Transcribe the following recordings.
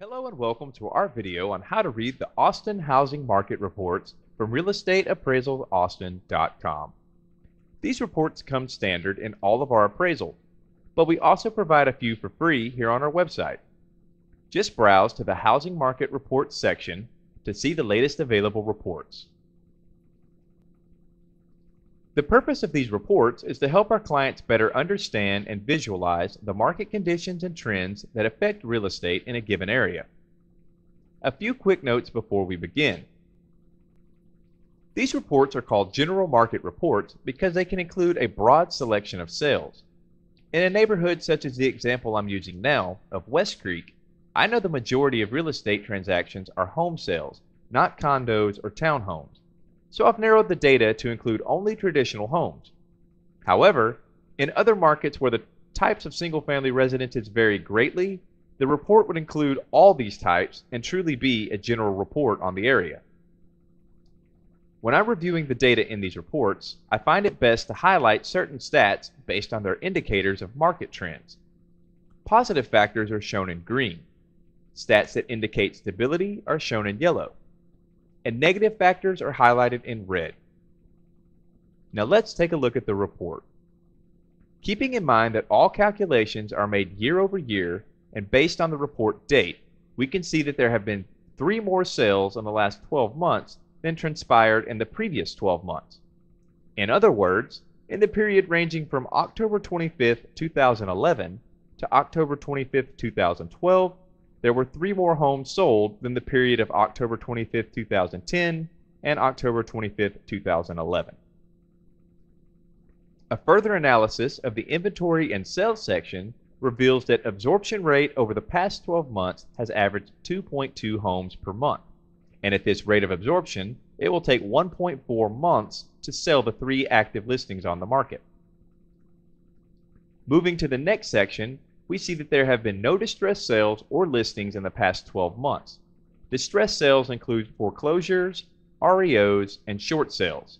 Hello and welcome to our video on how to read the Austin housing market reports from realestateappraisalsaustin.com. These reports come standard in all of our appraisals, but we also provide a few for free here on our website. Just browse to the Housing Market Reports section to see the latest available reports. The purpose of these reports is to help our clients better understand and visualize the market conditions and trends that affect real estate in a given area. A few quick notes before we begin. These reports are called general market reports because they can include a broad selection of sales. In a neighborhood such as the example I'm using now of West Creek, I know the majority of real estate transactions are home sales, not condos or townhomes. So I've narrowed the data to include only traditional homes. However, in other markets where the types of single-family residences vary greatly, the report would include all these types and truly be a general report on the area. When I'm reviewing the data in these reports, I find it best to highlight certain stats based on their indicators of market trends. Positive factors are shown in green. Stats that indicate stability are shown in yellow, and negative factors are highlighted in red. Now let's take a look at the report. Keeping in mind that all calculations are made year over year and based on the report date, we can see that there have been 3 more sales in the last 12 months than transpired in the previous 12 months. In other words, in the period ranging from October 25th, 2011 to October 25th, 2012, there were 3 more homes sold than the period of October 25th, 2010 and October 25th, 2011. A further analysis of the inventory and sales section reveals that absorption rate over the past 12 months has averaged 2.2 homes per month. And at this rate of absorption, it will take 1.4 months to sell the 3 active listings on the market. Moving to the next section, we see that there have been no distressed sales or listings in the past 12 months. Distressed sales include foreclosures, REOs, and short sales.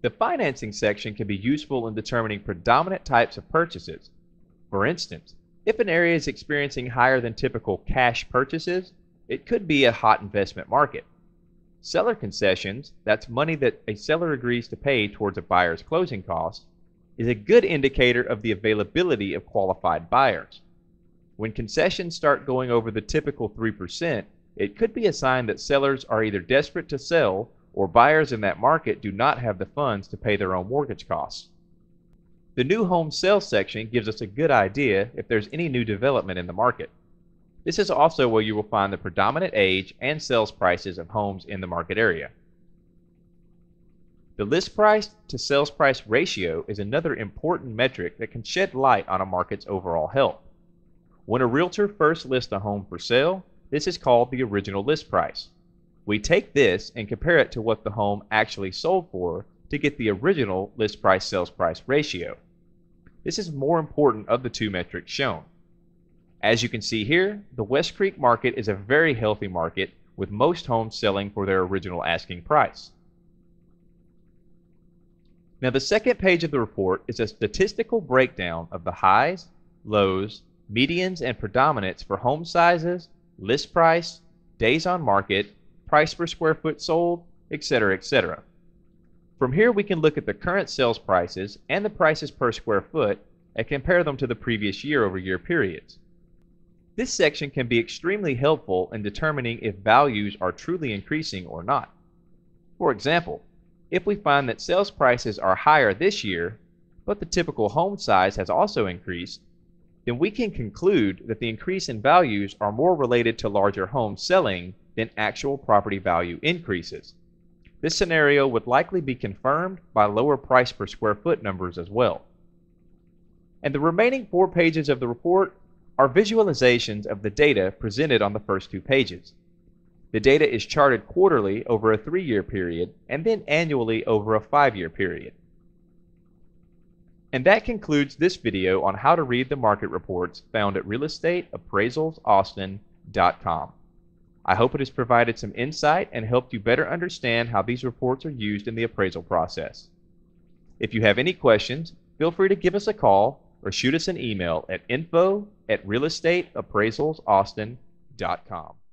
The financing section can be useful in determining predominant types of purchases. For instance, if an area is experiencing higher than typical cash purchases, it could be a hot investment market. Seller concessions, that's money that a seller agrees to pay towards a buyer's closing costs, is a good indicator of the availability of qualified buyers. When concessions start going over the typical 3%, it could be a sign that sellers are either desperate to sell or buyers in that market do not have the funds to pay their own mortgage costs. The new home sales section gives us a good idea if there's any new development in the market. This is also where you will find the predominant age and sales prices of homes in the market area. The list price to sales price ratio is another important metric that can shed light on a market's overall health. When a realtor first lists a home for sale, this is called the original list price. We take this and compare it to what the home actually sold for to get the original list price sales price ratio. This is more important of the 2 metrics shown. As you can see here, the West Creek market is a very healthy market with most homes selling for their original asking price. Now the second page of the report is a statistical breakdown of the highs, lows, medians, and predominants for home sizes, list price, days on market, price per square foot sold, etc., etc. From here we can look at the current sales prices and the prices per square foot and compare them to the previous year-over-year periods. This section can be extremely helpful in determining if values are truly increasing or not. For example, if we find that sales prices are higher this year, but the typical home size has also increased, then we can conclude that the increase in values are more related to larger homes selling than actual property value increases. This scenario would likely be confirmed by lower price per square foot numbers as well. And the remaining 4 pages of the report are visualizations of the data presented on the first 2 pages. The data is charted quarterly over a 3-year period and then annually over a 5-year period. And that concludes this video on how to read the market reports found at realestateappraisalsaustin.com. I hope it has provided some insight and helped you better understand how these reports are used in the appraisal process. If you have any questions, feel free to give us a call or shoot us an email at info@realestateappraisalsaustin.com. Proceedings.com.